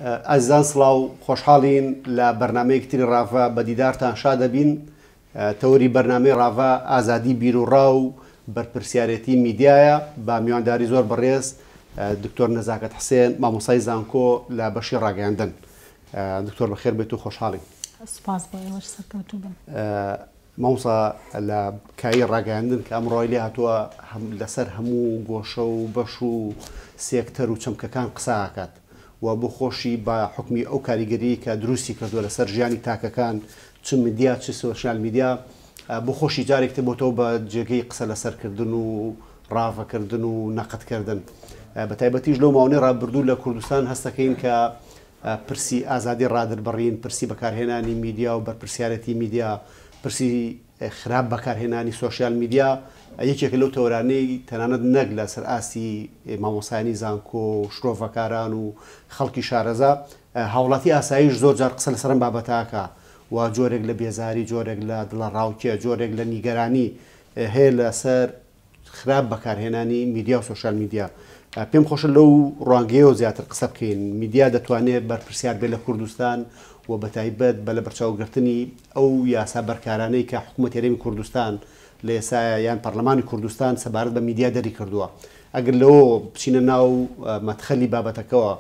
ئازیزان سڵاو خۆشحاڵین لە بەرنمەیەکتری ڕاڤە بە دیدارتان شا دەبین. تەوەری بەرنمەی ڕاڤە ئازادی بیر و ڕاو و بەرپرسیارەتی میدیایە بە میوانداری زۆر بەڕێز دکتۆر نەزاکەت حسێن مامۆسای زانکۆ لە بەشی ڕاگەیاندن. دکتۆر بەخێر بێت و خۆشحاڵین. سپاس بۆ ئێوەش سەرکەوتوو بن. مامۆسا لە کایی ڕاگەیاندن کە ئەمڕۆی لێ هاتووە لەسەر هەموو گۆشە و بەش و سێکتەر و چەمکەکان قسە ئاکات و بۆ خۆشی بە حکمی ئەو کاریگەری کە دروستی کردووە لەسەر ژیانی تاکەکان چ میدیا چ سۆشیال میدیا بۆ خۆشی جارێکتە بۆتەوە بە جێگەی قسە لەسەرکردن و ڕاڤەکردن و نەقەتکردن. بە تایبەتیش لەو ماوەی ڕابردوو لە کوردستان هەستەکەین کە پرسی ئازادی ڕادربڕین، پرسی بەکارهێنانی میدیا و بەرپرسیارەتی میدیا، پرسی خراپ بەکارهێنانی سۆشیال میدیا یەکێک لەو تەورانەی تەنانەت نەک لە سەر ئاسی مامۆسایانی زانکۆ و شرۆڤەکاران و خەڵکی شارەزا هاوڵاتی ئاساییش زۆر جار قسە لەسەر ئەم بابەتاکە و جۆرێک لە بێزاری، جۆرێک لە دڵە ڕاوکێ، جۆرێک لە نیگەرانی هەیە لەسەر خراپ بەکارهێنانی میدیا و سۆشیال میدیا. پێم خۆشە لەو ڕوانگەیەوە زیاتر قسە بکەین. میدیا دەتوانێت بەرپرسیار بێت لە کوردستان و بە تایبەت بە لە بەرچاوگرتنی ئەو یاسا بەرکارانەی کە حکوومەت هێرێمی کوردستان لە ئێستا یان پەرلەمانی کوردستان سەبارەت بە میدیا دەری کردووە. ئەگەر لەوە بچینە ناو مەدخەلی بابەتەکەەوە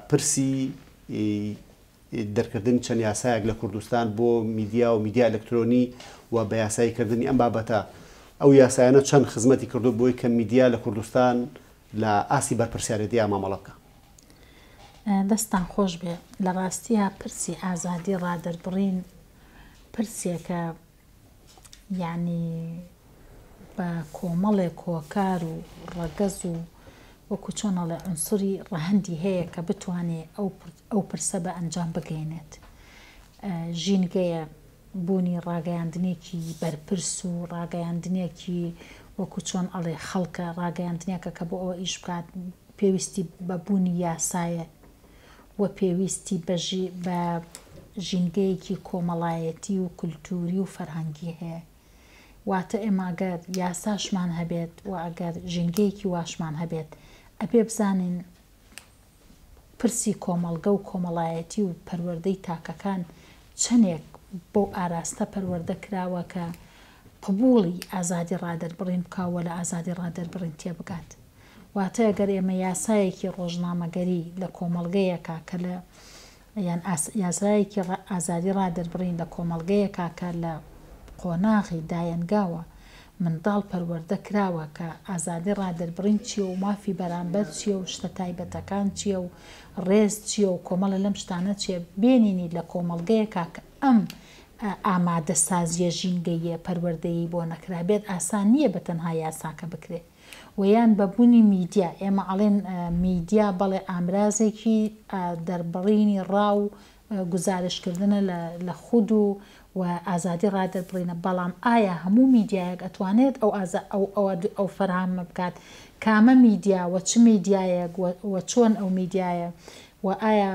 پرسی دەرکردن چەند یاسایەک لە کوردستان بۆ میدیا و میدیا ئەلکترۆنی و بە یاساییکردنی ئەم بابەتە ئەو یاسایانە چەند خزمەتی کردو بۆی کە میدیا لە کوردستان لە ئاسی بەرپرسیارەتی مامەڵە بکە. دەستان خۆش بێ. لە ڕاستیە پرسی ئازادی ڕادەربڕین پرسێکە یعنی بە کۆمەڵێک کۆکار و ڕەگەز و وەکو چۆنەڵێ عنسوری ڕەهەندی هەیە کە بتوانێت ئەو پرسە بە ئەنجام بگەێنێت. ژینگەیە بوونی ڕاگەیاندنێکی بەرپرس و ڕاگەیاندنێکی وەکو چۆن ئەڵێ خەڵکە ڕاگەیاندنێکە کە بۆ ئەوە ئیش بکات پێویستی بە بوونی یاسایە و پێویستی بە ژینگەیەکی کۆمەڵایەتی و کولتوری و فەرهەنگی هەیە. واتە ئێمە ئەگەر یاساشمان هەبێت و ئەگەر ژینگەیەکی واشمان هەبێت ئەبێ بزانین پرسی کۆمەڵگە و کۆمەڵایەتی و پەروەردەی تاکەکان چەندێک بۆ ئاراستە پەروەردە کراوە کە قبوڵی ئازادی ڕادەربڕین بکاوە لە ئازادی ڕادەربڕین تێبگات. واتە ئەگەر ئێمە یاسایەکی ڕۆژنامەگەری لە کۆمەڵگەیەکە کە لە یان یاسایەکی ئازادی ڕادەربڕین لە کۆمەڵگەیەکە کە لە قۆناغی دایەنگاوە منداڵ پەروەردە کراوە کە ئازادی ڕادەربڕین چییە و مافی بەرامبەر چییە و شتە تایبەتەکان چییە و ڕێز چییە و کۆمەڵە لەم شتانە چیە بێنینی لە کۆمەڵگەیەکە کە ئەم ئامادە سازیە ژینگەیە پەروەردەیی بۆ نەکرابێت ئاسان نییە بە تەنها یاساکە بکرێت. ویان بەبوونی میدیا ئێمە ئەڵێن میدیا بەڵێ ئامرازێکی دەربڕینی ڕاو گزارشکردنە لە خود و ئازادی ڕادەربڕینە. بەڵام ئایا هەموو میدیایەک ئەتوانێت ئەو فەرهەمە بکات کامە میدیا و چ میدیایەک و چۆن ئەو میدیایە و ئایا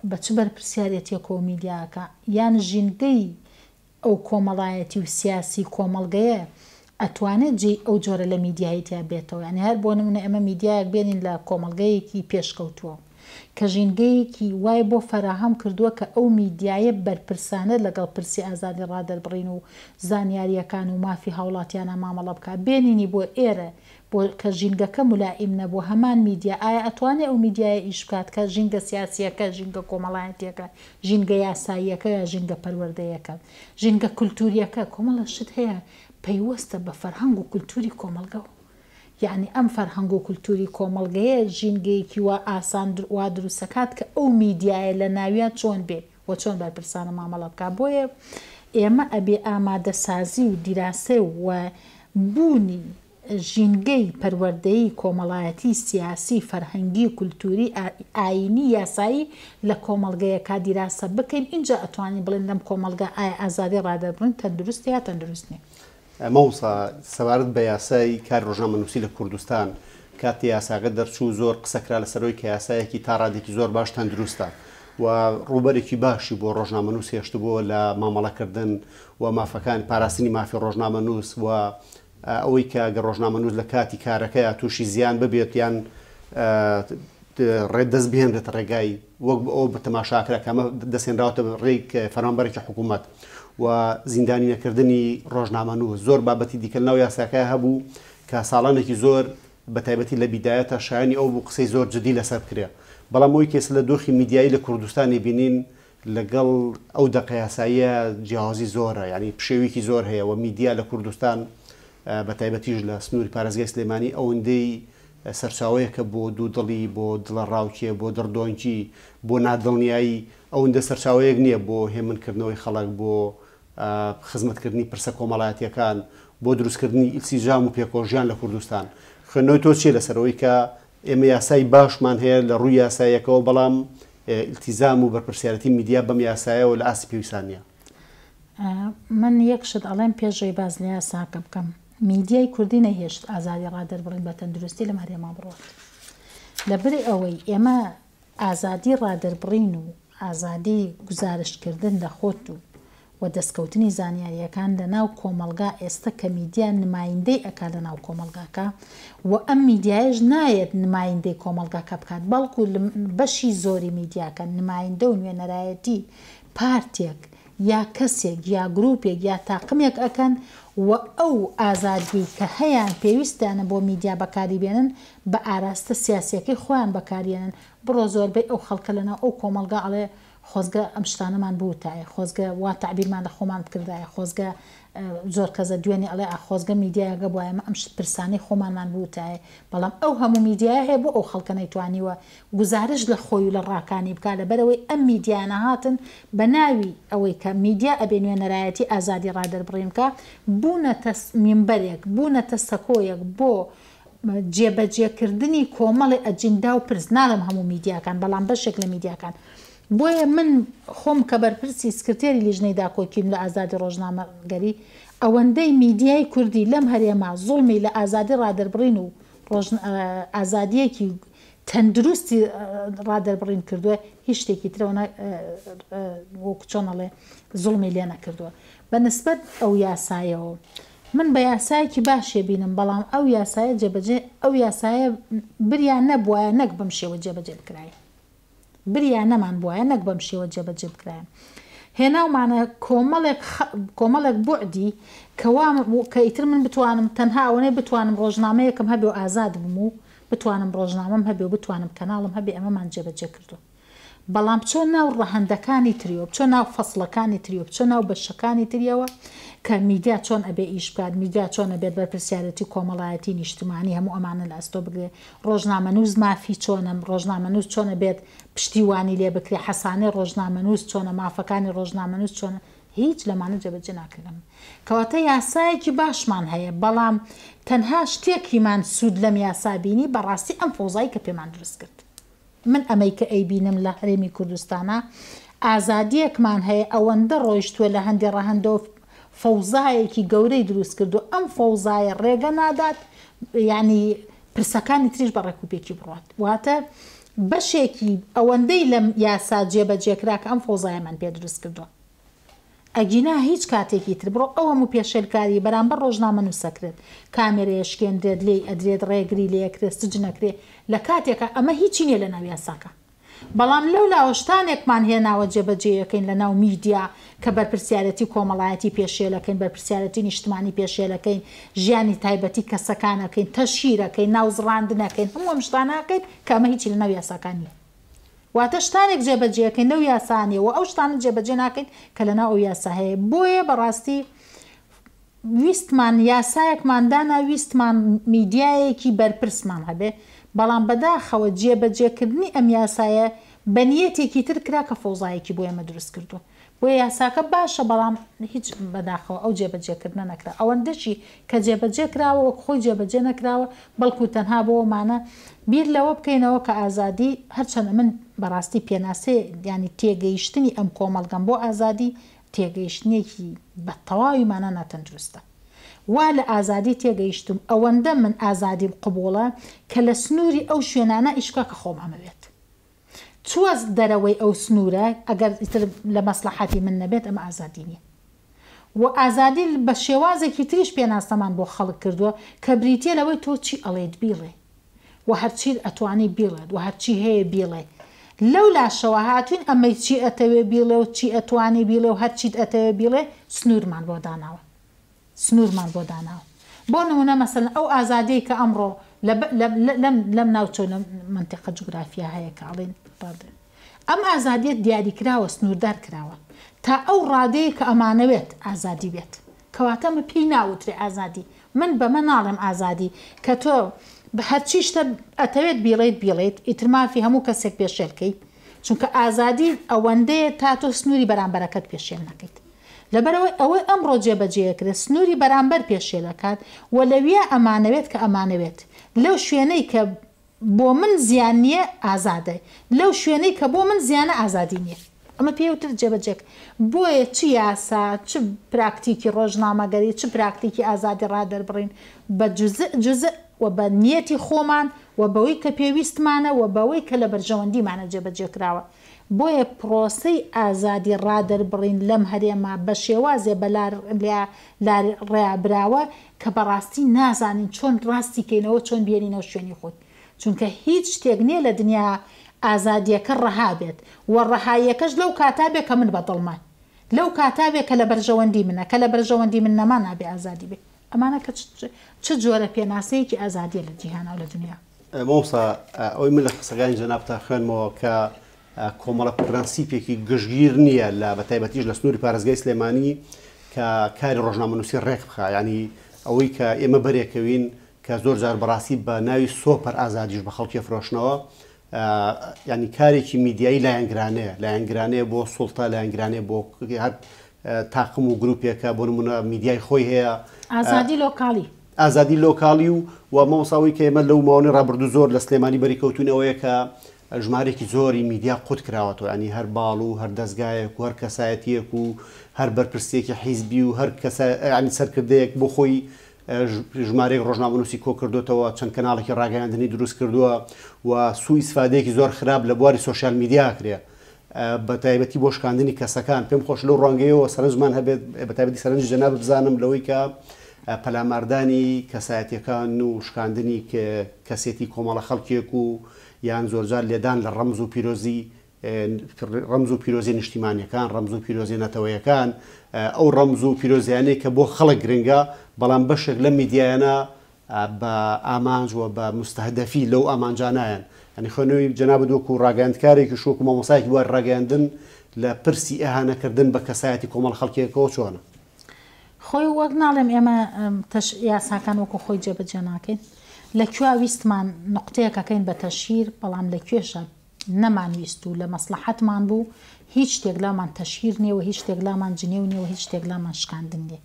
بە چ بەرپرسیارەتێکۆ میدیاکە یان ژینگەی ئەو کۆمەڵایەتی و سیاسی کۆمەڵگەیە ئەتوانێت جێ ئەو جۆرە لە میدیایی تیا بێتەوە. یعنی هەر بۆ نمونە ئێمە میدیایەک بێنین لە کۆمەڵگەیەکی پێشکەوتووە کە ژینگەیەکی وای بۆ فەراهەم کردووە کە ئەو میدیایە بەرپرسانە لەگەڵ پرسی ئازادی ڕادەربڕین و زانیاریەکان و مافی هاوڵاتیانە مامەڵە بکە بێنینی بۆ ئێرە بۆ کە ژینگەکە مولائیم نەبوو هەمان میدیا ئایا ئەتوانێت ئەو میدیایە ئیش بکات کە ژینگە سیاسیەکە، ژینگە کۆمەڵایەتیەکە، ژینگە یاساییەکە یا ژینگە پەروەردەیەکە، ژینگە کولتوریەکە کۆمەڵە شت هەیە پەیوەستە بە فەرهەنگ و کولتوری کۆمەڵگەوە. یعنی ئەم فەرهەنگ و کولتوری کۆمەڵگەیە ژینگەیەکی وا ئاسان وا دروستەکات کە ئەو میدیایە لە ناویان چۆن بێ و چۆن بەرپرسانە مامەڵە بکات. بۆیە ئێمە ئەبێ ئامادە سازی و دیراسە و بوونی ژینگەی پەروەردەیی کۆمەڵایەتی سیاسی فەرهەنگی و کولتوری ئاینی یاسایی لە کۆمەڵگەیەکە دیراسە بکەین. اینجا ئەتوانین بڵێن لەم کۆمەڵگە ئایا ئازادی ڕادەربڕین تەندروست یا تەندروست نییە. مەوسا سەبارەت بە یاسای کار ڕۆژنامەنووسی لە کوردستان کاتی یاساگە دەرچوو زۆر قسەکرا لەسەرەوەی کە یاسایەکی تا ڕادێکی زۆر باش تەندروستە و ڕوبەرێکی باشی بۆ ڕۆژنامەنووس هێشتبووە لە مامەڵەکردن و مافەکان پاراستنی مافی ڕۆژنامەنووس و ئەوەی کە گە ڕۆژنامەنووس لە کاتی کارەکەی تووشی زیان ببێت یان ڕێدەست بهێنرێت ڕێگای وەک ئەو بە تەماشاکرا کەمە دەسێنراوەتە ڕێک فەرمانبەرێکی حکوومەت و زیندانی نەکردنی ڕۆژنامەنووس زۆر بابەتی دیکەنەوە یاساکە هەبوو کە ساڵانێکی زۆر بە تایبەتی لە بیدایەتە شایانی ئەو بوو قسەی زۆر جدی لەسەر کرێ بەڵام ئەوی کێس لە دۆخی میدیایی لە کوردستانی بینین لەگەڵ ئەو دەقە یاساییە جیاوازی زۆرە یعنی پشێویکی زۆر هەیە و میدیا لە کوردستان بە تایبەتیش لە سنووری پارێزگای سلێمانی ئەوەندەی سەرچاوەیەکە بۆ دوودڵی بۆ دڵە ڕاوکێ بۆ دڕدۆنکی بۆ نادڵنیایی ئەوەندە سەرچاوەیەک نییە بۆ هێمنکردنەوەی خەڵک بۆ خزمەتکردنی پرسە کۆمەڵایەتیەکان بۆ دروستکردنی ئیلسیجام و پێکۆژیان لە کوردستان خوێندنەوەی تۆ چیە لەسەرەوەی کە ئێمە یاسای باشمان هەیە لە ڕووی یاسایەکەەوە بەڵام التیزام و بەرپرسیارەتی میدیا بەم یاسایەوە لە ئاسی پێویستانە من یەکشت ئەڵێم پێشەوەی باز لە یاساکە بکەم میدیای کوردی نەهێشت ئازادی ڕادەربڕین بە تەندروستی لە هەرێما بڕۆت لەبەر ئەوەی ئێمە ئازادی ڕادەربڕین و ئازادی گزارشکردن دەخۆت و دەستکەوتنی زانیاریەکان لە ناو کۆمەلگا ئێستا کە میدیا نمایندەی ئەکا لە ناو کۆمەلگاکە و ئەم میدیایش نایەت نمایندەی کۆمەلگاکە بکات بەڵکو بەشی زۆری میدیاکە نمایندە و نوێنەرایەتی پارتێک یا کەسێک یا گروپێک یا تاقمێک ئەکەن و ئەو ئازادی کە هەیان پێویستیانە بۆ میدیا بەکاری بێنن بە ئاراستە سیاسیەکەی خۆیان بەکارێنن بڕۆ زۆربەی ئەو خەڵکە لەناو ئەو کۆمەلگا ئەڵێ خۆزگە ئەم شتانەمان بوتایە خۆزگە وا تعبیرمان لە خۆمان بکردایە خۆزگە زۆر کەسە دوێنێ ئەڵێ خۆزگە میدیاگە بۆ ئێمە ئەم پرسانەی خۆمانمان بوتایە بەڵام ئەو هەموو میدیای هەیە بۆ ئەو خەڵکە نەیتوانیوە گزارش لە خۆی و لە ڕاکانی بکات لەبەرەوەی ئەم میدیانە هاتن بە ناوی ئەوەی کە میدیا ئەبێ نوێنەرایەتی ئازادی ڕادەربڕینکە بوونەتە مینبەرێک بوونەتە سەکۆیەک بۆ جێبەجێکردنی کۆمەڵی ئەجندا و پرس ناڵم هەموو میدیاکان بەڵام بەشێک لە میدیاکان بۆیە من خۆم کە بەرپرسی سکرتێری لیژنەی داکۆکیم لە ئازادی ڕۆژنامەگەری ئەوەندەی میدیای کوردی لەم هەرێما زوڵمی لە ئازادی ڕادەربڕین و ئازادیەکی تەندروستی ڕادەربڕین کردووە هیچ شتێکی ترەوە وەکو چۆنەڵێ زوڵمی لێ نەکردووە بەنسبەت ئەو یاسایەوە من بە یاسایەکی باشێ بینم بەڵام ئەو یاسایە جێبەجێ ئەو یاسایە بریان نەبووە نەک بەم شێوە جێبەجێ بکرایە بریان نەمان بووە نەک بەم شێوە جێبەجێ بکرایە هێناومانە کۆمەڵێک بوعدی کە ئیتر من بتوانم تەنها ئەوەنەی بتوانم ڕۆژنامەیەکم هەبێ و ئازاد بم و بتوانم ڕۆژنامەم هەبێ و بتوانم کەناڵم هەبێ ئەمەمان جێبەجێ کردو بەڵام چۆن ناو ڕەهەندەکانی تریۆ چۆن ناو فەسڵەکانی تریۆ چۆن ناو بەشەکانی تریەوە کە میدیا چۆن ئەبێ ئیش بکات میدیا چۆن ئەبێت بەرپرسیارەتی کۆمەڵایەتی نیشتمانی هەموو ئەمانە لە ئەستۆ بگرێ ڕۆژنامەنووس مافی چۆنم ڕۆژنامەنووس چۆنە بێت پشتیوانی لێ بکرێ حەسانەی ڕۆژنامەنووس چۆنە مافەکانی ڕۆژنامەنووس چۆنە هیچ لەمانە جێبەجێ ناکردم کەواتە یاسایەکی باشمان هەیە بەڵام تەنها شتێکیمان سوود لەم یاسابینی بەڕاستی ئەم فۆزایی کە پێمان دروست کرد من ئەمەی کە ئەیبینم لە هەرێمی کوردستانە ئازادیەکمان هەیە ئەوەندە ڕۆیشتووە لە هەندێک ڕەهەندەوە فەوزایەکی گەورەی دروست کردو ئەم فەوزایە ڕێگە نادات یعنی پرسەکانی تریش بە ڕێکوپێکی بڕات واتە بەشێکی ئەوەندەی لەم یاسا جێبەجێکرا کە ئەم فۆزایەمان پێ دروست کردووە ئەگینا هیچ کاتێکی تر بڕۆ ئەو هەموو پێشێلکاری بەرامبەر ڕۆژنامەنووسەکرێت کامێرەیە شکێندرێت لێی ئەدرێت ڕێگری لێکرێت سجنەکرێت لە کاتێکە ئەمە هیچی نییە لە ناو یاساکە بەڵام لەو لاوەشتانێکمان هێناوە جێبەجێیەکەین لە ناو میدیا کە بەرپرسیارەتی کۆمەڵایەتی پێشێلەکەین بەرپرسیارەتی نیشتمانی پێشێلەکەین ژیانی تایبەتی کەسەکانەکەین تەشیرەکەین ناوزڕاندنەکەین هەموو ئەم شتانەکەین کە ئەمە هیچی لە ناو یاساکانی واتە شتانێک جێبەجێەکەین لەو یاسانێ و ئەو شتانە جێبەجێ ناکەین کە لە ناو ئەو یاسا هەیە بۆیە بەڕاستی ویستمان یاسایەکماندانا ویستمان میدیایەکی بەرپرسمان هەبێ بەڵام بەداخەوە جێبەجێکردنی ئەم یاسایە بەنیەتێکی تر کرا کە فۆزایەکی بۆ ئێمە دروست کردو بۆیە یاساکە باشە بەڵام هیچ بەداخەوە ئەو جێبەجێکردنە نەکرا ئەوەندەشی کە جێبەجێ کراوە وەک خۆی جێبەجێ نەکراوە بەڵکو تەنها بۆمانە بیر لەوە بکەینەوە کە ئازادی هەرچەندە من بەڕاستی پێناسێ ینی تێگەیشتنی ئەم کۆمەڵگەم بۆ ئازادی تێگەیشتنێکی بە تەواویمانە ناتەندروستە وا لە ئازادی تێگەیشتم ئەوەندە من ئازادی قبوڵە کە لە سنووری ئەو شوێنانە ئیشکا کە خۆم ئەمەوێت چوە دەرەوەی ئەو سنوورە ئەگەر لە مەسلحەتی من نەبێت ئەمە ئازادی نیە و ئازادی بە شێوازێکی تریش پێناسەمان بۆ خەڵک کردووە کە بریتە لەوەی تۆ چی ئەڵێت بیڵێ و هەرچی ئەتوانی بیڵێت و هەرچی هەیە بیڵێ لەو لاشەوە هاتوین ئەمەی چی ئەتەوێ بیڵێ و چی ئەتوانی بیڵێ و هەرچیت ئەتەوێ بیڵێ سنوورمان بۆ داناوە سنوورمان بۆ داناوە بۆ نمونە مەسەڵەن ئەو ئازادەی کە ئەمڕۆ لەم ناوچە منتیقە جوگرافیا هەیە کە ئەڵێن ئەم ئازادیت دیاریکراوە سنووردار کراوە تا ئەو ڕادەیە کە ئەمانەوێت ئازادی بێت کەواتەمە پێی ناوترێ ئازادی من بەمە ناڵێم ئازادی کە تۆ بە هەرچی شتە ئەتەوێت بیڵێت ئیترمافی هەموو کەسێک پێشێلکەیت چونکە ئازادی ئەوەندەیە تا تۆ سنووری بەرامبەرەکەت پێشێل نەکەیت لەبەرەوەی ئەوەی ئەمڕۆ جێبەجێەکرێت سنووری بەرامبەر پێشێلەکات و لەویە ئەمانەوێت کە ئەمانەوێت لەو شوێنەی کە بۆ من زیان نییە ئازادە لەو شوێنەی کە بۆ من زیانە ئازادی نییە ئەمە پێوتر جێبەجێک بۆیە چ یاسا چ پراکتیکی ڕۆژنامەگەری چ پراکتیکی ئازادی ڕادەربڕین بە جزء و بە نیەتی خۆمان و بەوەی کە پێویستمانە و بەوەی کە لە بەرژەوەندیمانە جێبەجێکراوە بۆیە پرۆسەی ئازادی ڕادەربڕین لەم هەرێما بە شێوازێ بە ڕێابراوە کە بەڕاستی نازانین چۆن ڕاستی کەینەوە چۆن بێنینەوە شوێنی خۆت چونکە هیچ شتێک نییە لە دنیا ئازادیەکە ڕەها بێت و ڕەهاییەکەش لەو کاتابێک کە من بەدڵمان لەو کاتابێک کە لە بەرژەوەندی منە کە لە بەرژەوەندی من نەما نابێ ئازادی بێ ئەمانە کە چ جۆرە پێناسەیەکی ئازادیە لە جیهانە و لە دنیا مۆسا ئەوەی من لە قسەکانی جەنابتا خوێنمەوە کە کۆمەڵە پرەنسیپێکی گشتگیر نییە لە بەتایبەتیش لە سنووری پارێزگای سلێمانی کە کاری ڕۆژنامەنووسی ڕێک بخا ینی ئەوەی کە ئێمە بەرێکەوین کە زۆر جار بەڕاستی بە ناوی سۆپەر ئازادیش بە خەڵکی فرۆشنەوە ینی کارێکی میدیایی لایەنگرانەیە بۆ سوڵتە لایەنگرانەیە بۆ هەر تاقم و گروپێکە بۆ نمونە میدیای خۆی هەیە ئازادی لۆکاڵی و مامۆساوی کە ئێمە لەو ماوەی ڕابردوو زۆر لە سلێمانی بەریکەوتونەوەیە کە ژمارێکی زۆری میدیا قوت کراوەتەوە ینی هەر باڵ و هەر دەستگایەک و هەر کەسایەتیەک و هەر بەرپرسێکی حیزبی و هەر ینی سەرکردەیەک بۆ خۆی ژمارەیەک ڕۆژنامەنووسی کۆ کردوێتەوە چەند کەناڵێکی ڕاگەیاندنی دروست کردووە و سوء ئیسفادەیەکی زۆر خراپ لە بواری سۆشیال میدیا کرێ بە تایبەتی بۆ شکاندنی کەسەکان پێم خۆش لەو ڕەنگەیەوە سەرنجمان هەبێت بە تایبەتی سەرنج جەناب بزانم لەوەی کە پەلاماردانی کەسایەتیەکان و شکاندنی کەسێتی کۆمەڵە خەڵکێک و یان زۆرجار لێدان لە ڕەمز و پیرۆزی نیشتیمانیەکان ڕەمز و پیرۆزی نەتەوەیەکان ئەو ڕەمز و پیرۆزیانەی کە بۆ خەڵک گرنگە بەڵام بەشێک لە میدیایانە بە ئامانج و بە مستەهدەفی لەو ئامانجانایەن ئەنی خوێنەوەی جەناب دووەکو ڕاگەاندکارێکی شوکو مامۆسایەکی وار ڕاگەاندن لە پرسی ئەهانەکردن بە کەسایەتی کۆمەڵ خەڵکێکەوە چۆنە خۆی وەک ناڵێم ئێمە یاساکان وەکو خۆی جێبەجێ ناکەین لەکوێ ویستمان نقطەیەکەکەین بە تەشهیر بەڵام لەکوێشە نەمانویست و لە مەسلحەتمان بوو هیچ شتێک لامان تەشهیر نییەوە هیچ شتێک لامان جنێو نیەوە هیچ شتێک لامان شکاندن نیە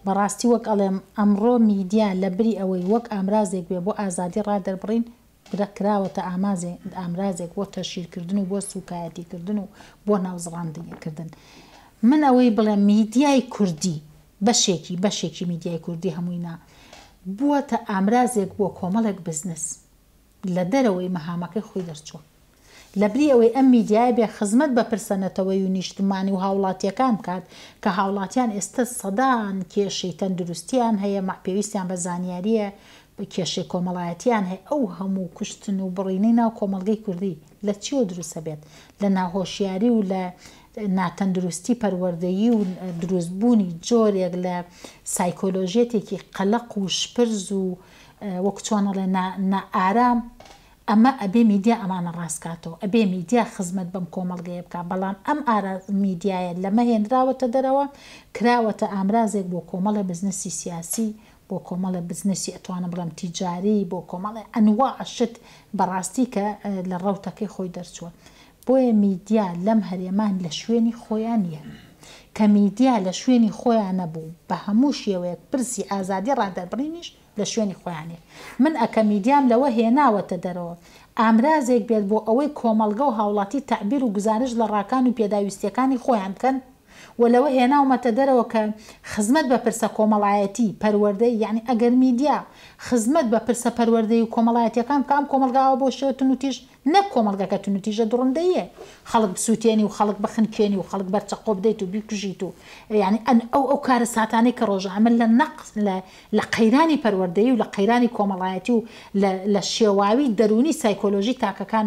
بەڕاستی وەک ئەڵێم ئەمڕۆ میدیا لە بری ئەوەی وەک ئامرازێک بێ بۆ ئازادی ڕادەربڕین کراوەتە ئامرازێک بۆ تەشهیرکردن و بۆ سوکایەتیکردن و بۆ ناوزڕاندنیکردن من ئەوەی بڵێم میدیای کوردی بەشێکی میدیای کوردی هەمووینا بووەتە ئامرازێک بۆ کۆمەڵێک بزنس لە دەرەوەی مەهامەکەی خۆی دەرچووە لەبری ئەوەی ئەم میدیای بێ خزمەت بە پرسەنەتەوەی و نیشتمانی و هاوڵاتیەکان بکات کە هاوڵاتیان ئێستا سەدان کێشەی تەندروستیان هەیە پێویستیان بە زانیاریە کێشەی کۆمەڵایەتیان هەیە ئەو هەموو کوشتن و بڕینەی ناو کۆمەڵگەی کوردی لە چیوە دروستە بێت لە ناهۆشیاری و لە ناتەندروستی پەروەردەیی و دروستبوونی جۆرێک لە سایکۆلۆژیەتێکی قەلق و شپرز و وەک چۆنەڵێ نائارام ئەمە ئەبێ میدیا ئەمانە ڕاستکاتەوە ئەبێ میدیا خزمەت بەم کۆمەڵگەیە بکات بەڵام ئەم میدیایە لەمە هێنراوەتە دەرەوە کراوەتە ئامرازێک بۆ کۆمەڵە بزنسی سیاسی بۆ کۆمەڵە بزنسی ئەتوانە بڵم تیجاری بۆ کۆمەڵی ئەنواع شت بەڕاستی کە لە ڕەوتەکەی خۆی دەرچووە بۆیە میدیا لەم هەرێمان لە شوێنی خۆیان نیە کە میدیا لە شوێنی خۆیان نەبوو بە هەموو شێوەیەک پرسی ئازادی ڕادەربڕینیش لە شوێنی خۆیانێ من ئەکە میدیام لەوە هێناوەتە دەرەوە ئامرازێک بێت بۆ ئەوەی کۆمەڵگە و هاوڵاتی تعبیر و گزارش لە ڕاکان و پێداویستیەکانی خۆیان بکەن و لەوە هێناومەتە دەرەوە کە خزمەت بە پرسە کۆمەڵایەتی پەروەردەی یعنی ئەگەر میدیا خزمەت بە پرسە پەروەردەی و کۆمەڵایەتیەکان کام کۆمەلگاوە بۆ شێوتن و تیش نەک کۆمەڵگەکە نتیجە دڕندەیە خەڵک بسووتێنی و خەڵک بەخنکێنی و خەڵک بەرچە قۆ بدەیت و بیکوژیت و یعنی ئەو کارە ساتانەی کە ڕۆژە ئەمە لە نەقص لە قەیرانی پەروەردەیی و لە قەیرانی کۆمەڵایەتی و لە شێواوی دەرونی سایکۆلۆژی تاکەکان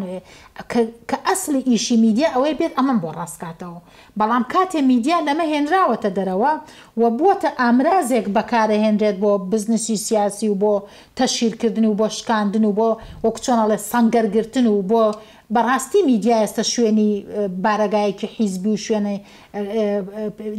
کە ئەسلی ئیشی میدیا ئەوەی بێت ئەمەم بۆ ڕاستکاتەوە بەڵام کاتێ میدیا لەمە هێنراوەتە دەرەوە و بووەتە ئامرازێک بەکارەهێنرێت بۆ بزنسی سیاسی و بۆ تەشیرکردن و بۆ شکاندن و بۆ وەکچۆنەڵێ سەنگەرگرتن و بۆ بەڕاستی میدیا ئێستا شوێنی بارەگایەکی حیزبی و شوێنە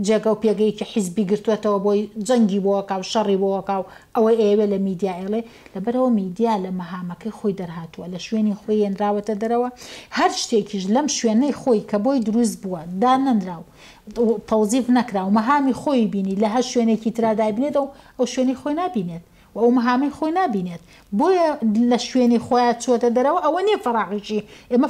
جێگە و پێگەیەکی حیزبی گرتوێتەوە بۆی جەنگی بۆکە و شەڕی بۆکە و ئەوە ئێوێ لە میدیا ئێڵێ لەبەرەوە میدیا لە مەهامەکەی خۆی دەرهاتووە لە شوێنی خۆی هێنراوەتە دەرەوە هەر شتێکیش لەم شوێنەی خۆی کە بۆی دروست بووە دانەنراو تەوزیف نەکرا و مەهامی خۆی بینی لە هەر شوێنێکی ترادابینێت و ئەو شوێنی خۆی نابینێت و ئەو مەهامی خۆی نابینێت بۆیە لە شوێنی خۆیان چۆتە دەرەوە ئەوە نیە فەراغیشی ئێمە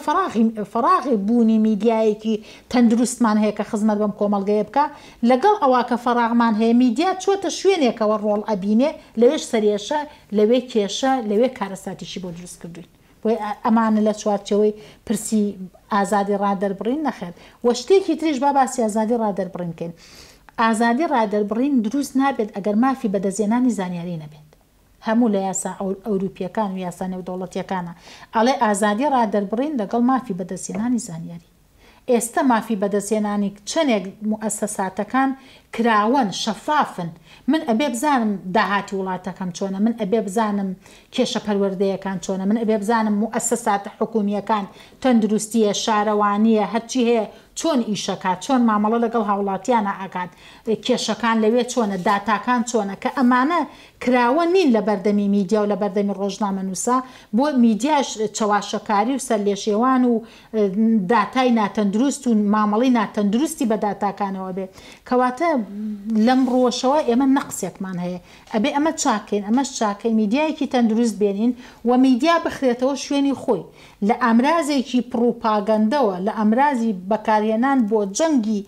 فەراغی بوونی میدیایەکی تەندروستمان هەیە کە خزمەت بەم کۆمەڵگەیە بکە لەگەڵ ئەوە کە فەراغمان هەیە میدیا چۆتە شوێنێکەوە ڕۆڵ ئەبینێ لەوێش سەرێشە لەوێ کێشە لەوێ کارەساتیشی بۆ دروست کردوین بۆی ئەمانە لە چوارچەوەی پرسی ئازادی ڕادەربڕین نەخێت وە شتێکی تریش با باسی ئازادی ڕادەربڕین بکەین ئازادی ڕادەربڕین دروست نابێت ئەگەر مافی بەدەستێنانی زانیاری نەبێت هەموو لە یاسا ئەوروپیەکان و یاسا نێودەوڵەتیەکانە ئەڵێ ئازادی ڕادەربڕین لەگەڵ مافی بەدەستێنانی زانیاری ئێستا مافی بەدەستێنانی چەندێک موسساتەکان کراون شەفافن من ئەبێ بزانم داهاتی وڵاتەکەم چۆنە من ئەبێ بزانم کێشە پەروەردەیەکان چۆنە من ئەبێ بزانم موسساتە حکومیەکان تەندروستیە شارەوانیە هەرچی هەیە چۆن ئیشەکات چۆن مامەڵە لەگەڵ هاوڵاتیانە ئاکات کێشەکان لەوێ چۆنە داتاکان چۆنە کە ئەمانە کراوە نین لە بەردەمی میدیا و لە بەردەمی ڕۆژنامە نووسا بۆ میدیاش چاواشەکاری و سەرلێشێوان و داتای ناتەندروست و مامەڵی ناتەندروستی بە داتاکانەوە بێ کەواتە لەم ڕۆژەوە ئێمە نەقسێکمان هەیە ئەبێ ئەمە چاکەین ئەمەش چاکەی میدیایەکی تەندروست بێنین و میدیا بخرێتەوە شوێنی خۆی لە ئامرازێکی پروپاگەندەوە لە ئەمرازی بەکارهێنان بۆ جەنگی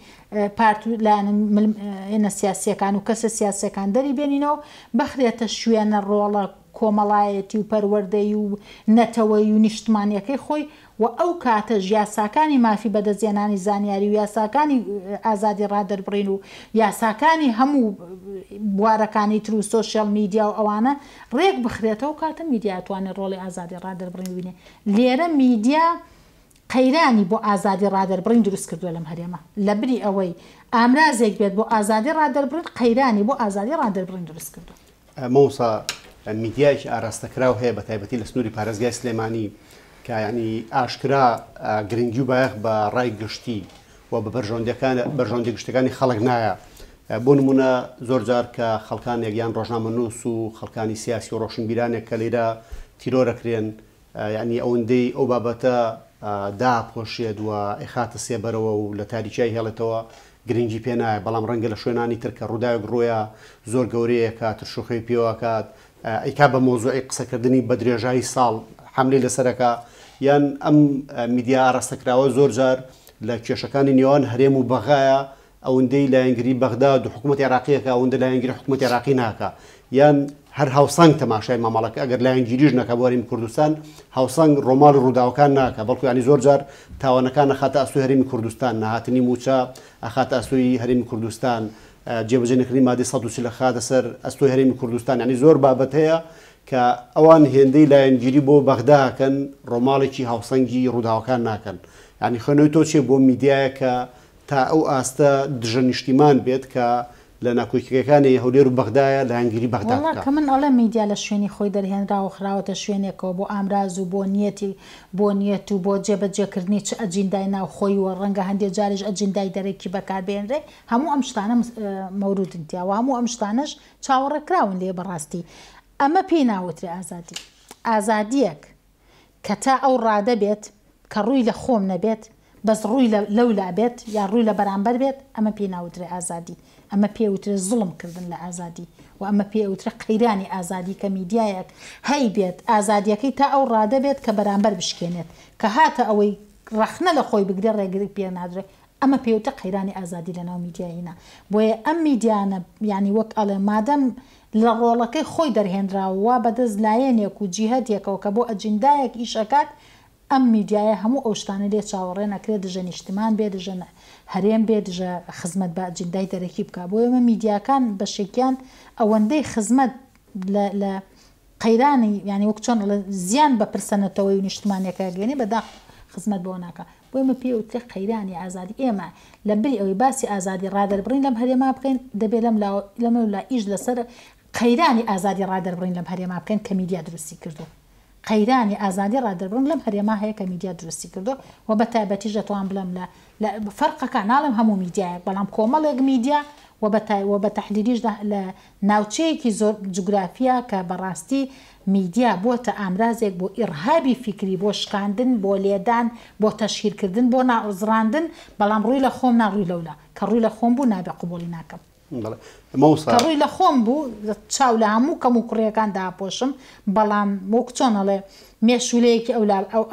پارتولانە سیاسیەکان و کەسە سیاسەکان دەری بێنینەوە بخرێتە شوێنە ڕۆڵە کۆمەڵایەتی و پەروەردەی و نەتەوەی و نیشتمانیەکەی خۆی و ئەو کاتەژ یاساکانی مافی بەدەستێنانی زانیاری و یاساکانی ئازادی ڕادەربڕین و یاساکانی هەموو بوارەکانی تر و سۆشیال میدیا و ئەوانە ڕێک بخرێتەوە کاتە میدیا توانێت ڕۆڵی ئازادی ڕادەربڕین بینێ لێرە میدیا قەیرانی بۆ ئازادی ڕادەربڕین دروست کردووە لەم هەرێمە لە بری ئەوەی ئامرازێک بێت بۆ ئازادی ڕادەربڕین قەیرانی بۆ ئازادی ڕادەربڕین دروست کردو مەوسا میدیایکی ئاراستەکراو هەیە بە تایبەتی لە سنووری پارێزگای سلێمانی کە ینی ئاشکرا گرنگی و بایەخ بە ڕای گشتی و بە بەرژەوەندی گشتەکانی خەڵک نایە بۆ نمونە زۆر جار کە خەڵکانێک یان ڕۆژنامە نووس و خەڵکانی سیاسی و ڕۆشنبیرانێک کە لێرە تیرۆرەکرێن ینی ئەوەندەی ئەو بابەتە داپۆشێت و ئێخاتە سێبەرەوە و لە تاریکای هێڵێتەوە گرنگی پێ نایە بەڵام ڕەنگە لە شوێنانی تر کە ڕووداوێک ڕۆیە زۆر گەورەیە کات شوخەی پێوەکات ئەیکا بە مۆزوعی قسەکردنی بە درێژایی ساڵ حملی لەسەرەکە یان ئەم میدیا ئاراستەکراوە زۆر جار لە کێشەکانی نێوان هەرێم و بەغایە ئەوەندەی لایەنگری بەغداد و حکوومەتی عێراقیەکە ئەوەندە لایەنگری حکوومەتی عێراقی ناکە یان هەر هاوسنگ تەماشای مامەڵەکە ئەگەر لایەنگیریش نەکە بۆ هەرێمی کوردستان هاوسنگ ڕۆماڵ و ڕووداوەکان ناکە بەڵکو ینی زۆر جار تاوانەکان ئەخاتە ئەسوی هەرێمی کوردستان نەهاتنی موچە ئەخاتە ئەسوی هەرێمی کوردستان جێبەجێ نەکردنی مادەی 130 لە خاتە سەر ئەستۆی هەرێمی کوردستان ینی زۆر بابەت هەیە کە ئەوان هێندەی لایەنگیری بۆ بەغداکەن ڕۆماڵێکی هاوسەنگی ڕووداوەکان ناکەن ینی خوێنەوەی تۆ چێ بۆ میدیایە کە تا ئەو ئاستە دژە نیشتیمان بێت کە لە ناکۆکیەکانی هەولێر و بەغدایە لایەنگیری بەغدا کە من ئەڵێ میدیا لە شوێنی خۆی دەرهێنراوە خراوەتە شوێنێکەوە بۆ ئامراز و بۆ نیەت و بۆ جێبەجێکردنی چ ئەجیندای ناو خۆی و ڕەنگە هەندێک جاریش ئەجیندای دەرەکی بەکاربێنرێ هەموو ئەم شتانە مەورودن تیاوە هەموو ئەم شتانەش چاوەڕێکراون لێ بەڕاستی ئەمە پێی ناوترێ ئازادی ئازادیەک کە تا ئەو ڕادە بێت کە ڕووی لە خۆم نەبێت بەس ڕووی لەولا بێت یا ڕووی لە بەرامبەر بێت ئەمە پێی ناوترێ ئازادی ئەمە پێوترێ زوڵمکردن لە ئازادی و ئەمە پێوترە قەیرانی ئازادی کە میدیایەک هەی بێت ئازادیەکەی تا ئەو ڕادە بێت کە بەرامبەر بشکێنێت کە هاتە ئەوەی ڕەخنە لە خۆی بگرێ ڕێگری پێ نادرێت ئەمە پێوتە قەیرانی ئازادی لە ناو میدیایینا بۆیە ئەم میدیانە ینی وەک ئەڵێ مادەم لە ڕۆڵەکەی خۆی دەرهێنراوە بەدەست لایەنێک و جیهەتێکەوە کە بۆ ئەجندایەک ئیشەکات ئەم میدیایە هەموو ئەو شتانە لێ چاوەڕێ نەکرێت دژە نیشتمان بێ دژە هەرێم بێ دژە خزمەت بە ئەجندای دەرەکی بکە بۆ ئێمە میدیاکان بەشێکیان ئەوەندەی خزمەت لە قەیرانی یعنی وەک چۆن زیان بە پرسەنەتەوەی و نیشتمانەکە گەێنێ بەدا خزمەت بۆ ناکە بۆ ئێمە پێوترێ قەیرانی ئازادی ئێمە لە بری ئەوەی باسی ئازادی ڕادەربڕین لەم هەرێما بکەین دەبێت لەمە لا ئیش لەسەر قەیرانی ئازادی ڕادەربڕین لەم هەرێما بکەین کە میدیا دروستی کردو قەیرانی ئازادی ڕادەربڕن لەم هەرێما هەیە کە میدیا دروستی کردو و بە تایبەتیش دەتوان بڵێم لە فەرقەکە ناڵێم هەموو میدیایەک بەڵام کۆمەڵێک میدیا و بە تەحلیلیش لە ناوچەیەکی زۆر جوگرافیا کە بەڕاستی میدیا بۆتە ئامرازێک بۆ ئیرهابی فکری بۆ شکاندن بۆ لێدان بۆ تەشهیرکردن بۆ ناوزڕاندن بەڵام ڕووی لە خۆم ناڕووی لەولا کە ڕووی لە خۆم بوو نابێ قبولی ناکەم کە ڕووی لە خۆم بوو چاو لە هەموو کەم و کوڕیەکان داپۆشم بەڵام وەک چۆنەڵێ مێشولەیەکی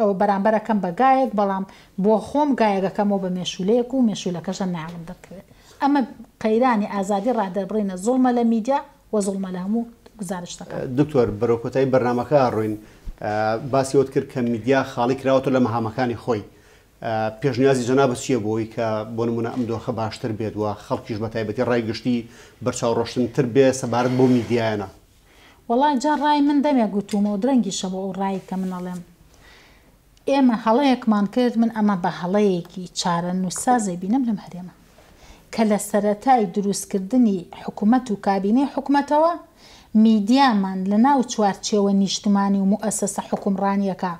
ئەو بەرامبەرەکەم بە گایەک بەڵام بۆ خۆم گایەکەکەمەوە بە مێشولەیەک و مێشولەکەشە ناوم دەکرێت ئەمە قەیرانی ئازادی ڕادەربڕینە زوڵمە لە میدیا و زوڵمە لە هەموو گزارشتەکە. دکتۆر بەرەوکۆتایی بەرنامەکە ڕوین باسیەوەت کرد کە میدیا خاڵی کراوەتە لە مەهامەکانی خۆی پێشنیازی جەنابەت چییە بۆی کە بۆ نمونە ئەم دۆخە باشتر بێت وە خەڵکیش بە تایبەتی ڕایگشتی بەرچاوڕۆشتنتر بێ سەبارەت بۆ میدیایانە. وەڵای جا ڕای من دەمێ گوتومەوە درەنگیشە بۆ ئەو ڕایی کە من ئەڵێم ئێمە هەڵەیەکمان کرد من ئەمە بە هەڵەیەکی چارە نووسازی بینم لەم هەرێمە کە لە سەرەتای دروستکردنی حکوومەت و کابینەی حکوومەتەوە میدیامان لە ناو چوارچێوە نیشتمانی و موئەسەسە حکومڕانیەکە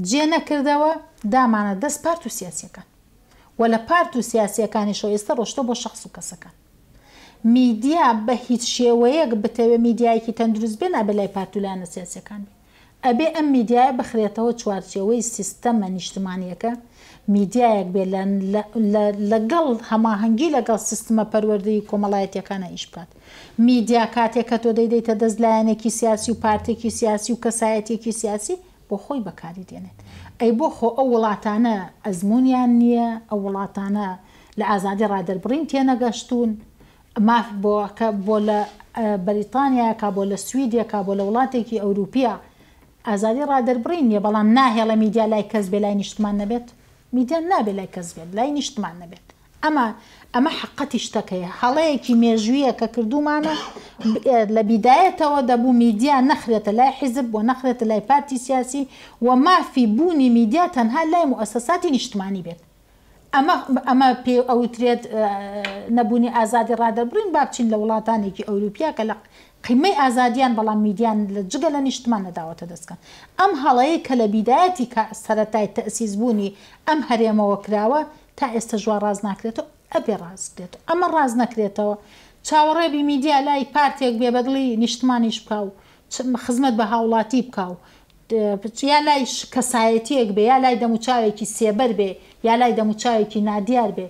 جێ نەکردەوە دامانە دەست پارت و سیاسیەکان و لە پارت و سیاسیەکانیشەوە ئێستا ڕۆشتە بۆ شەخص و کەسەکان میدیا بە هیچ شێوەیەک بتەوێ میدیایەکی تەندروست بێ نابێ لای پارت و لایەنە سیاسیەکان بێ ئەبێ ئەم میدیایە بخرێتەوە چوارچێوەی سیستەمە نیشتمانیەکە میدیایەک بێ لەگەڵ هەماهەنگی لەگەڵ سیستمە پەروەردەی کۆمەڵایەتیەکانە ئیش بکات میدیا کاتێک کە تۆ دەیدەیتە دەست لایەنێکی سیاسی و پارتێکی سیاسی و کەسایەتێکی سیاسی بۆ خۆی بەکاری دێنێت ئەی بۆ خۆ ئەو وڵاتانە ئەزمونیان نییە ئەو وڵاتانە لە ئازادی ڕادەربڕین تێنەگەشتون ماف بۆ لە بەریتانیا کا بۆ لە سویدیا کا بۆ لە وڵاتێکی ئەوروپیا ئازادی ڕادەربڕین نیە بەڵام ناهێڵە میدیا لای کەس بێ لای نیشتمان نەبێت میدیا نابێت لای کەس بێت لای نیشتمان نەبێت ئەمە حقەتی شتەکەیە هەڵەیەکی مێژوویە کە کردومانە لە بیدایەتەوە دەبوو میدیا نەخرێتە لای حیزب بۆ نەخرێتە لای پارتی سیاسی و مافی بوونی میدیا تەنها لای موئەسەساتی نیشتمانی بێت ئەمە پێ ئەوترێت نەبوونی ئازادی ڕادەربڕین با بچین لە وڵاتانێکی ئەوروپیا کە لە قیمەی ئازادیان بەڵام میدیان لە جگە لە نیشتمان نەداوەتە دەستکەن ئەم هەڵەیە کە لە بیدایەتی سەرەتای تەئسیس بوونی ئەم هەرێمەوە کراوە تا ئێستا ژوار ڕاز ناکرێتەوە ئەبێ ڕاستێت ئەمە ڕاز نەکرێتەوە چاوەڕێبی میدیا لای پارتێک بێ بەدڵی نیشتمانیش بکە و خزمەت بە هاوڵاتی بکە و یا لای کەسایەتیەک بێ یا لای دەموچاوێکی سێبەر بێ یا لای دەموچاوێکی نادیار بێ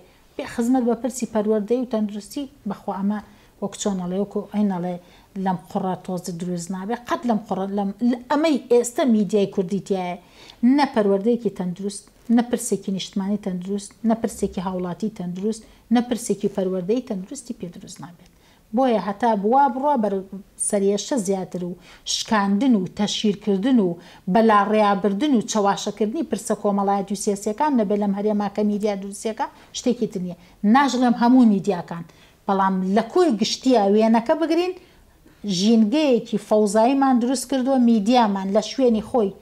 خزمەت بە پرسی پەروەردەی و تەندروستی بەخوا ئەمە وەک چۆنەڵێ وەکو ئەینەڵێ لەم قوڕە تۆزە دروست نابێ قەت لەم قوڕە ئەمەی ئێستا میدیای کوردیتیایە نە پەروەردەیەکی تەندروست نە پرسێکی نیشتمانی تەندروست نە پرسێکی هاوڵاتی تەندروست نە پرسێکی پەروەردەی تەندروستی پێ دروست نابێت بۆیە هەتا بوا بڕوا بەر سەریێشە زیاتر و شکاندن و تەشهیرکردن و بەلاڕێیابردن و چەواشەکردنی پرسە کۆمەڵایەتی و سیاسیەکان نەبێت لەم هەرێماکە میدیا دروستیەکە شتێکی تر نییە ناژڵێم هەموو میدیاکان بەڵام لە کۆی گشتیە وێنەکە بگرین ژینگەیەکی فەوزاییمان دروست کردووە میدیامان لە شوێنی خۆی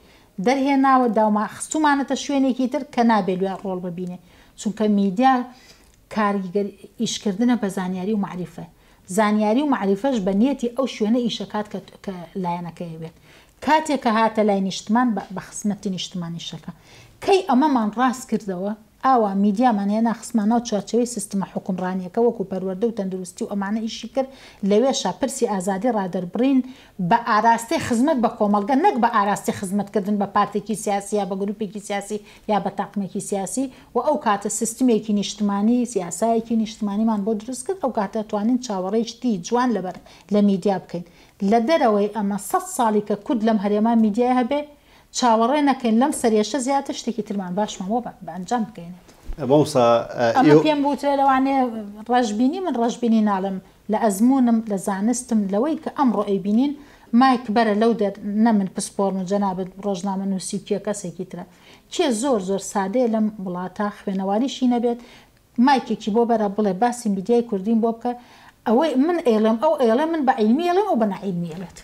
دەرهێناوە داوما خستومانەتە شوێنێکی تر کە نابێت لێ ڕۆڵ ببینێ چونکە میدیا کاریگەر ئیشکردنە بە زانیاری و معریفە زانیاری و معریفەش بە نیەتی ئەو شوێنە ئیشەکات کە لایەنەکەی بێت کاتێک کە هاتە لای نیشتمان بە خزمەتی نیشتمانیشەکە کەی ئەمەمان ڕاست کردەوە ئاوا میدیامان هێنا خسمانە و چوارچەوەی سیستمە حکومڕانیەکە وەکو پەروەردە و تەندروستی و ئەمانە ئیشی کرد لەوێشە پرسی ئازادی ڕادەربڕین بە ئاراستی خزمەت بە کۆمەڵگە نەک بە ئاراستی خزمەتکردن بە پارتێکی سیاسی یا بە گروپێکی سیاسی یا بە تاقمێکی سیاسی و ئەو کاتە سیستمێکی نیشتمانی سیاسایەکی نیشتمانیمان بۆ دروست کرد ئەو کاتە توانین چاوەڕێشتی جوان لەبەر لە میدیا بکەین لە دەرەوەی ئەمە 100 ساڵی کە کورد لەم هەرێما میدیای هەبێ چاوەڕێ نەکەین لەم سەریێشە زیاتر شتێکی ترمان باشمەوە بە ئەنجام بکەینێت ئەمە پێم بوترێ لەوانەیە ڕەشببینی من ڕەشببینی ناڵم لە ئەزمونم لە زانستم لەوەی کە ئەمڕۆ ئەیبینین مایک بەرە لەو نە من پسپۆڕن و جەنابەت ڕۆژنامە نووسی کێ کەسێکی ترە کێ زۆر زۆر سادەیە لەم وڵاتە خوێنەواریشی نەبێت مایکێکی بۆ بەرە بڵێ باسی میدیای کوردین بۆ بکە ئەوەی من ئێڵم ئەو ئێڵە من بە عیلمی ئێڵم ئەو بە نەعیلمی ئێڵێت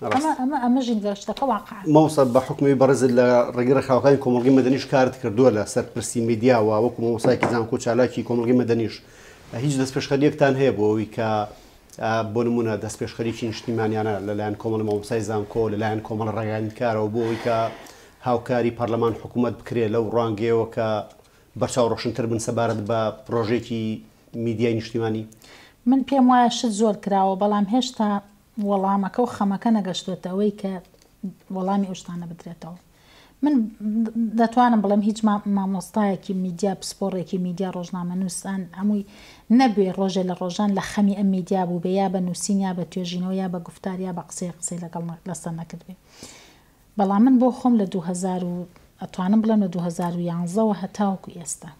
ئەمەژین گەشتەکە واقع مامۆستا بە حکمی بەڕێز لە ڕێگە ڕێکخراوەکانی کۆمەڵگەی مەدەنیش کارت کردووە لە سەر پرسی میدیاوە وەکو مامۆستایەکی زانکۆ چالاکی کۆمەڵگەی مەدەنیش هیچ دەستپێشخەریەکتان هەیە بۆ ئەوەی کە بۆ نمونە دەستپێشخەریکی نیشتیمانیانە لەلایەن کۆمەڵی مامۆستای زانکۆ لەلایەن کۆمەڵ ڕێگاندکارەوە بۆ ئەوەی کە هاوکاری پەرلەمان حکوومەت بکرێت لەو ڕوانگەیەوە کە بەرچاو ڕۆشنتر بن سەبارەت بە پرۆژێکی میدیای نیشتیمانی من پێم وایە شت زۆر کراوە بەڵام هێشتا وەڵامەکە و خەمەکە نەگەشتوێتەوەی کە وەڵامی ئەوشتانە بدرێتەوە من دەتوانم بڵێم هیچ مامۆستایەکی میدیا پسپۆڕێکی میدیا ڕۆژنامە نووسان هەمووی نەبێ ڕۆژێ لە ڕۆژان لە خەمی ئەم میدیا بوو بە یا بە نووسین یا بە توێژینەوە یا بە گفتار یا بە قسەی لەگەڵ لەسەر نەکردبێ بەڵام من بۆ خۆم لە 2000 ئەتوانم بڵێم لە 2011ەوە هەتاوەکو ئێستا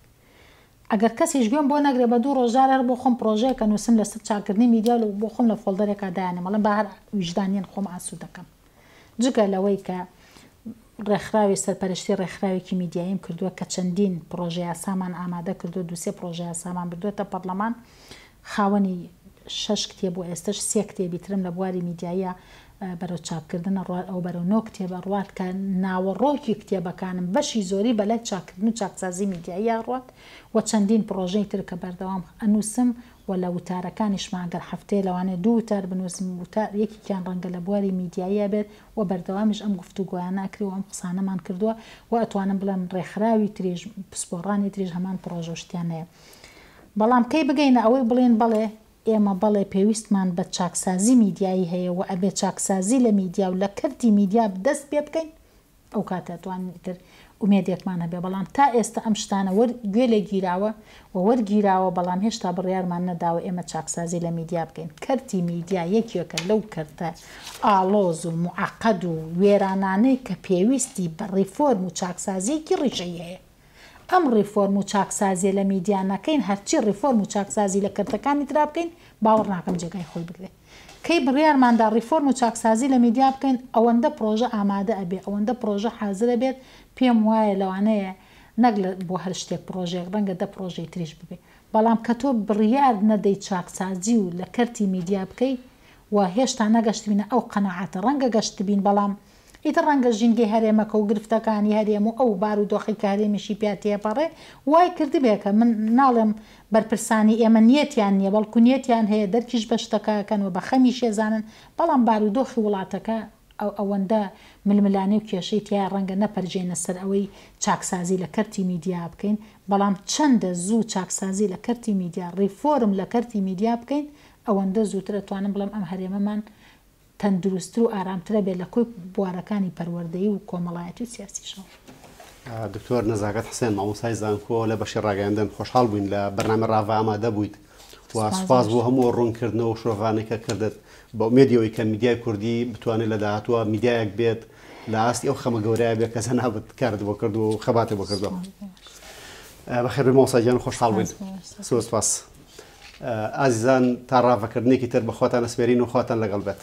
ئەگەر کەسیش گوێم بۆ نەگرێ بە 2 ڕۆژارە بۆ خۆم پرۆژەیەکە نووسم لەسەر چاکردنی میدیا و بۆ خۆم لە فۆڵدەرێکا دایانێ مەڵێم بە هەر ویژدانیان خۆم ئاسوود دەکەم جگە لەوەی کە ڕێکخراوی سەرپەرشتی ڕێکخراوێکی میدیاییم کردووە کە چەندین پرۆژە یاسامان ئامادە کردو 2-3 پرۆژە یاسامان بردوێتە پەرلەمان خاوەنی 6 کتێب بۆ ئێستش 3 کتێبی ترم لە بواری میدیایە بەرەو چاپکردنە ڕوات ئەو بەرەو 9 کتێبە ڕوات کە ناوەڕۆکی کتێبەکانم بەشی زۆری بەلای چاکردن و چاکسازی میدیایە ڕوات و چەندین پرۆژەی تر کە بەردەوام ئەنووسم و لە وتارەکانیشمان گەر هەفتەیە لەوانێ 2 وتار بنووسم وتار یەکێکیان ڕەنگە لە بواری میدیایە بێت و بەردەوامیش ئەم گفتوگۆیانە ئەکری و ئەم قسانەمان کردووە و ئەتوانم بڵێم ڕێکخراوی تریژ پسپۆڕانی تریژ هەمان پرۆژە شتیان هەیە بەڵام کەی بگەینە ئەوەی بڵێن بەڵێ ئێمە بەڵێ پێویستمان بە چاکسازی میدیایی هەیە و ئەبێ چاکسازی لە میدیا و لە کردی میدیا دەست پێ بکەین ئەو کاتەتوانین تر ئومێدێکمان هەبێ بەڵام تا ئێستا ئەم شتانە گوێ لێ گیراوە و وەرگیراوە بەڵام هێشتا بڕیارمان نەداوە ئێمە چاکسازی لە میدیا بکەین کەرتی میدیا یەکێکە لەو کەرتە ئاڵۆز و معقەد و وێرانانەی کە پێویستی بە ڕیفۆرم و چاکسازیەکی ڕیژەی هەیە ئەم ڕیفۆرم و چاکسازی لە میدیا نەکەین هەرچی ڕیفۆرم و چاکسازی لە کردەکانی ترا بکەین باوەڕ ناکەم جێگای خۆی بگرێت کەی بڕیارماندا ڕیفۆرم و چاکسازی لە میدیا بکەین ئەوەندە پرۆژە ئامادە ئەبێ ئەوەندە پرۆژە حازرە بێت پێم وایە لەوانەیە نەک بۆ هەر شتێک پرۆژێک ڕەنگە 10 پرۆژەی تریش ببێ بەڵام کە تۆ بڕیار نەدەی چاکسازی و لە کەرتی میدیا بکەی و هێشتا نەگەشتبینە ئەو قەنەعاتە ڕەنگە گەشتبین بەڵام ئیتر ڕەنگە ژینگەی هەرێمەکە و گرفتەکانی هەرێم و ئەو بار و دۆخی کە هەرێمیشی پیاتێپەڕێ وای کردبێکە من ناڵێم بەرپرسانی ئێمە نیەتیان نییە بەڵکوونیەتیان هەیە دەرکیش بە شتەکەکەن و بە خەمی شێزانن بەڵام بار و دۆخی وڵاتەکە ئەوەندە ململانی و کێشەی تیا ڕەنگە نەپەرجێنە سەر ئەوەی چاکسازی لە کەرتی میدیا بکەین بەڵام چەندە زوو چاکسازی لە کەرتی میدیا ڕیفۆرم لە کەرتی میدیا بکەین ئەوەندە زووتر دەتوانم بڵێم ئەم هەرێمەمان تەندروستتر و ئارامترە بێت لە کۆی بوارەکانی پەروەردەیی و کۆمەڵایەتی و سیاسیشەوە دکتۆر نەزاکەت حسێن مامۆستای زانکۆ لە بەشی ڕاگەاندن خۆشحاڵ بووین لە بەرنامە ڕاڤە ئامادە بوویت و سوپاس بۆ هەموو ڕوونکردنەوە و شۆڤانێکە کردت بە ئومێدیەوەی کە میدیای کوردی بتوانێت لە داهاتوە میدیایەک بێت لە ئاستی ئەو خەمە گەورەیە بێت کەسە نابێت کارت بۆ کرد و خەباتێ بۆ کردەوە بەخێر مامۆستا گیان خۆشحاڵ بووین سوپاس ئازیزان تا ڕاڤەکردنێکی تر بەخواتان ئەسپێرین و خواتان لەگەڵ بێت